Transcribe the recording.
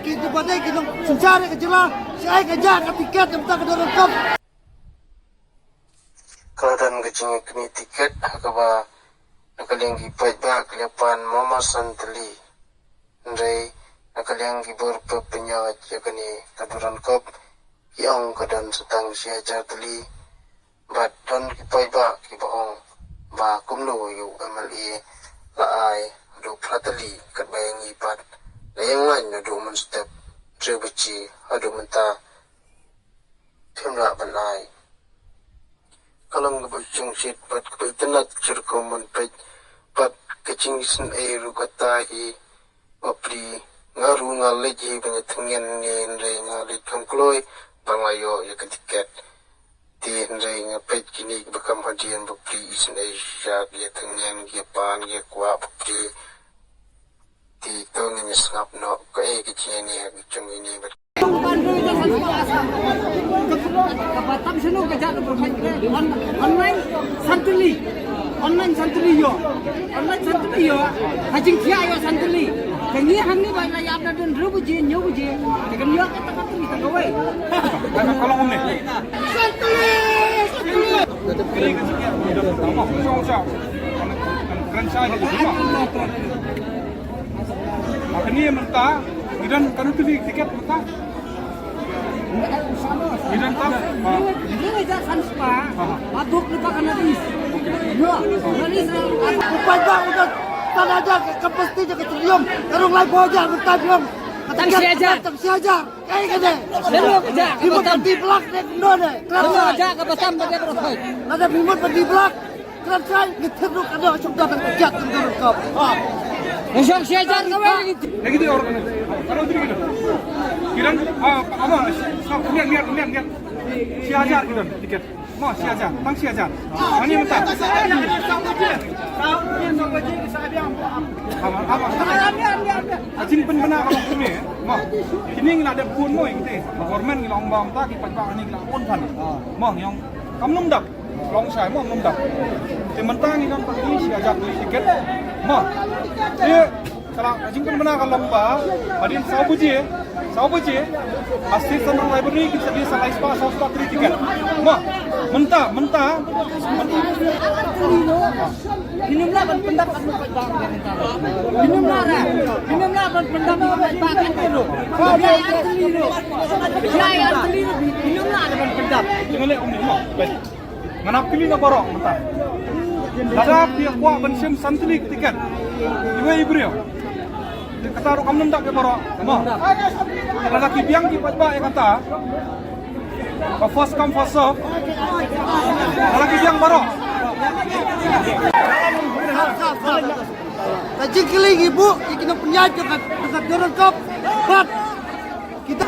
kita buatnya kita sencari kejelah saya kerja ke tiket yang tak ada lengkap. Keadaan kecing kini tiket akaba nakaliang gipay ba kaliapan mama santali ndray nakaliang gibor pepenyat yakani kaduran kop yang kadan setang siya jatali bat don gipay ba kibaong ba kumlo yu amali laay adu pratali katbayang ipat layangan adu step trebaci adu menta timra banay kalang gabachang shit pat kapay tanat cirkoman pat kacing sin ay rukatahi wapri ngaru ngaleji banyak tengyan ni nray ngalit kamkloy bangayo ya ketiket di nray ngapet kini bakam hadian wapri isin ay syak ya tengyan ya pan ya kwa wapri di tongin sngap no kaya kacing ni agachang ini Kapatam sino kerja online santuli yo hajing kia yo santuli kengi hangi ba la yapna den rubuji nyobuji kan yo kata kata kita gawe kalau om nih santuli keren saja juga makanya mentah dan kalau tu tiket mentah Idan tak? Ini dah sanspa. Aduk kita kena dis. Yo, ini Upay ba udah tak ada kapasiti ke trium karung lai bojar bertajam. Tang siaja. Kayak gede. Lalu kerja. Bimut di blak dek ndone. Lalu kerja kapatam bagi berapa? Ada bimut di blak. Kerap saya ngeteruk ada sudah berjat untuk kau. Besok siaja kawe. Lagi tu orang kalau tu gitu. Kiran apa? Niat. Si ajar gitu tiket. Mau si ajar, tang si ajar. Mana yang mentah? Ajin pen benar kalau kini. Mau kini nggak ada pun mau yang teh. Government nggak ombang tak kipat bang ni nggak pun kan. Mau yang kamu nungdak. Long saya mau nungdak. Mentah ni kan pergi si ajar beli tiket. Mau dia kalau ajin pen benar kalau lomba, adin saubuji, pasti senang library kita di salai spa sausta tiket. Mau mentah. Minumlah pendapat bang. Minumlah pendapat bang dulu. Saya dulu. Minumlah pendapat. Jangan leh om ni mau. Nganap pilih nak borong mentah. Ada pihak kuah bensim santri tiket. Ibu yo. Kata ru kamu ndak ke borong. Mau. Lelaki biang di pajak yang kata. First come first serve. Lelaki biang borong. Kacing keling ibu, kita punya dekat dorong kop. Kita